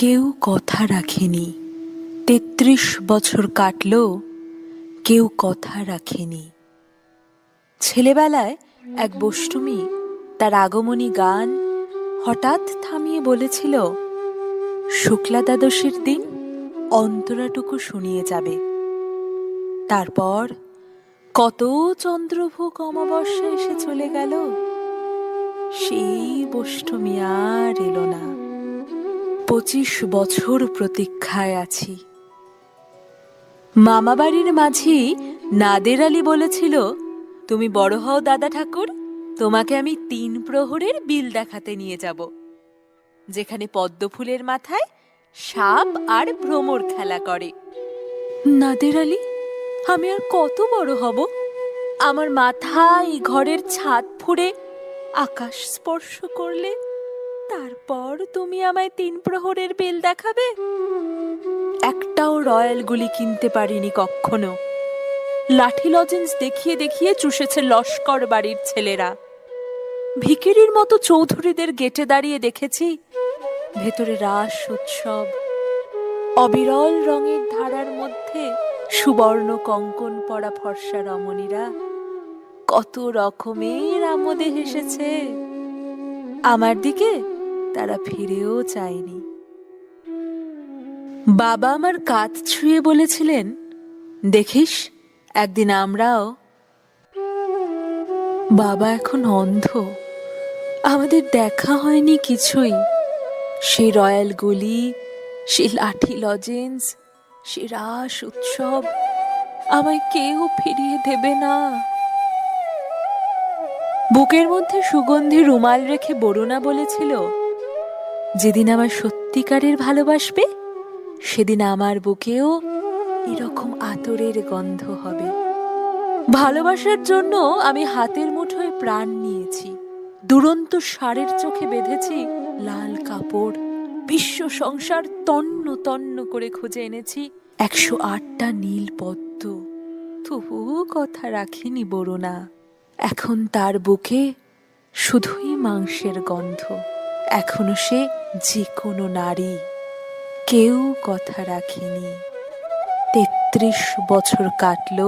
কেউ কথা রাখেনি। ৩৩ বছর কাটল, কেউ কথা রাখেনি। ছেলেবেলায় এক বষ্টমী তার আগমনী গান হঠাৎ থামিয়ে বলেছিল, শুক্লা দ্বাদশীর দিন অন্তরাটুকু শুনিয়ে যাবে। তারপর কত চন্দ্রভোগ অমাবস্যা এসে চলে গেল, সেই বষ্টমী আর এলো না। ২৫ বছর প্রতীক্ষায় আছি। মামাবাড়ির মাঝি নাদের আলী বলেছিল, তুমি বড় হও দাদা ঠাকুর, তোমাকে আমি ৩ প্রহরের বিল দেখাতে নিয়ে যাব, যেখানে পদ্ম ফুলের মাথায় সাপ আর ভ্রমর খেলা করে। নাদের আলী, আমি আর কত বড় হব? আমার মাথা এই ঘরের ছাদ ফুঁড়ে আকাশ স্পর্শ করলে তারপর তুমি আমায় ৩ প্রহরের বিল দেখাবে? একটাও রয়্যাল গুলি কিনতে পারিনি কখনো। লাঠি লজেন্স দেখিয়ে দেখিয়ে চুষেছে লস্কর বাড়ির ছেলেরা। ভিখিরির মতো চৌধুরীদের গেটে দাঁড়িয়ে দেখেছি ভেতরে রাস উৎসব। অবিরল রঙের ধারার মধ্যে সুবর্ণ কঙ্কন পরা ফর্সা রমণীরা কত রকমের আমোদে হেসেছে। আমার দিকে তারা ফিরেও চায়নি। বাবা আমার কাঁধ ছুঁয়ে বলেছিলেন, দেখিস একদিন আমরাও। বাবা এখন অন্ধ, আমাদের দেখা হয়নি কিছুই। সেই রয়্যাল গুলি, সেই লাঠি লজেন্স, সে রাস উৎসব আমায় কেউ ফিরিয়ে দেবে না। বুকের মধ্যে সুগন্ধি রুমাল রেখে বরুণা বলেছিল, যেদিন আমার সত্যিকারের ভালোবাসবে সেদিন আমার বুকেও এরকম আতরের গন্ধ হবে। ভালোবাসার জন্য আমি হাতের মুঠোয় প্রাণ নিয়েছি, দুরন্ত ষাঁড়ের চোখে বেঁধেছি লাল কাপড়, বিশ্ব সংসার তন্ন তন্ন করে খুঁজে এনেছি ১০৮টা নীল পদ্ম। তবুও কথা রাখিনি বরুণা। এখন তার বুকে শুধুই মাংসের গন্ধ। এখনো সে যে কোনো নারী। কেউ কথা রাখেনি। ৩৩ বছর কাটল,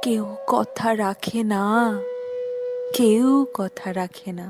কেউ কথা রাখে না, কেউ কথা রাখে না।